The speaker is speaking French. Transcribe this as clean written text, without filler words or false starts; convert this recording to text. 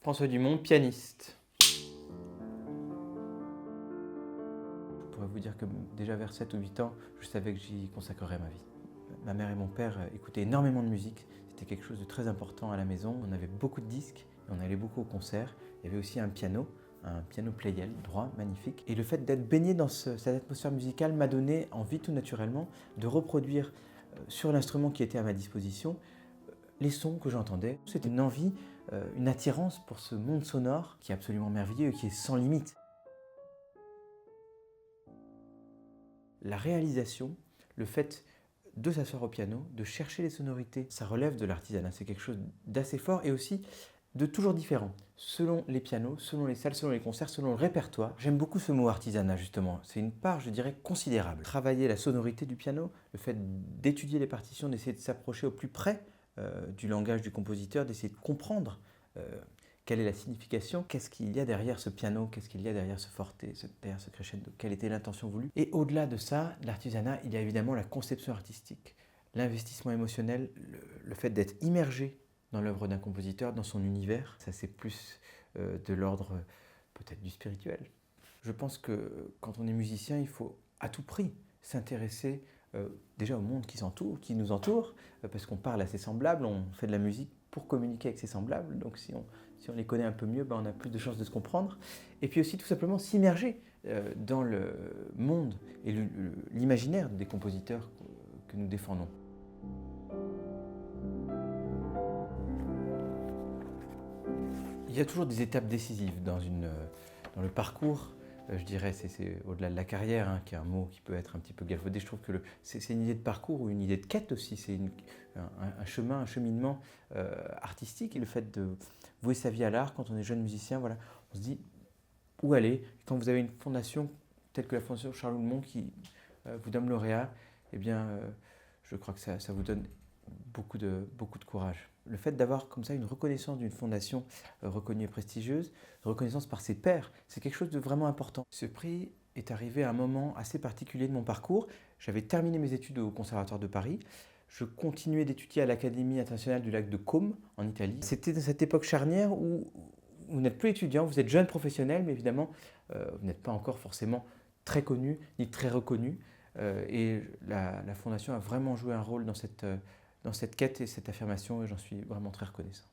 François Dumont, pianiste. Je pourrais vous dire que déjà vers 7 ou 8 ans, je savais que j'y consacrerais ma vie. Ma mère et mon père écoutaient énormément de musique. C'était quelque chose de très important à la maison. On avait beaucoup de disques et on allait beaucoup aux concerts. Il y avait aussi un piano Pleyel, droit, magnifique. Et le fait d'être baigné dans cette atmosphère musicale m'a donné envie tout naturellement de reproduire sur l'instrument qui était à ma disposition les sons que j'entendais. C'était une envie, une attirance pour ce monde sonore qui est absolument merveilleux et qui est sans limite. La réalisation, le fait de s'asseoir au piano, de chercher les sonorités, ça relève de l'artisanat. C'est quelque chose d'assez fort et aussi de toujours différent. Selon les pianos, selon les salles, selon les concerts, selon le répertoire. J'aime beaucoup ce mot artisanat justement. C'est une part, je dirais, considérable. Travailler la sonorité du piano, le fait d'étudier les partitions, d'essayer de s'approcher au plus près du langage du compositeur, d'essayer de comprendre quelle est la signification, qu'est-ce qu'il y a derrière ce piano, qu'est-ce qu'il y a derrière ce forte, derrière ce crescendo, quelle était l'intention voulue. Et au-delà de ça, l'artisanat, il y a évidemment la conception artistique, l'investissement émotionnel, le fait d'être immergé dans l'œuvre d'un compositeur, dans son univers. Ça, c'est plus de l'ordre peut-être du spirituel. Je pense que quand on est musicien, il faut à tout prix s'intéresser déjà au monde qui nous entoure, parce qu'on parle à ses semblables, on fait de la musique pour communiquer avec ses semblables, donc si on les connaît un peu mieux, on a plus de chances de se comprendre. Et puis aussi tout simplement s'immerger dans le monde et l'imaginaire des compositeurs que nous défendons. Il y a toujours des étapes décisives dans le parcours. Je dirais, c'est au-delà de la carrière, qui est un mot qui peut être un petit peu galvaudé. Je trouve que c'est une idée de parcours ou une idée de quête aussi. C'est un chemin, un cheminement artistique. Et le fait de vouer sa vie à l'art, quand on est jeune musicien, voilà, on se dit où aller. Quand vous avez une fondation telle que la Fondation Charles Houdemont qui vous donne lauréat, eh bien, je crois que ça vous donne beaucoup de courage. Le fait d'avoir comme ça une reconnaissance d'une fondation reconnue et prestigieuse, reconnaissance par ses pairs, c'est quelque chose de vraiment important. Ce prix est arrivé à un moment assez particulier de mon parcours. J'avais terminé mes études au Conservatoire de Paris. Je continuais d'étudier à l'Académie internationale du lac de Côme, en Italie. C'était dans cette époque charnière où vous n'êtes plus étudiant, vous êtes jeune professionnel, mais évidemment, vous n'êtes pas encore forcément très connu ni très reconnu. Et la Fondation a vraiment joué un rôle dans cette quête et cette affirmation, et j'en suis vraiment très reconnaissant.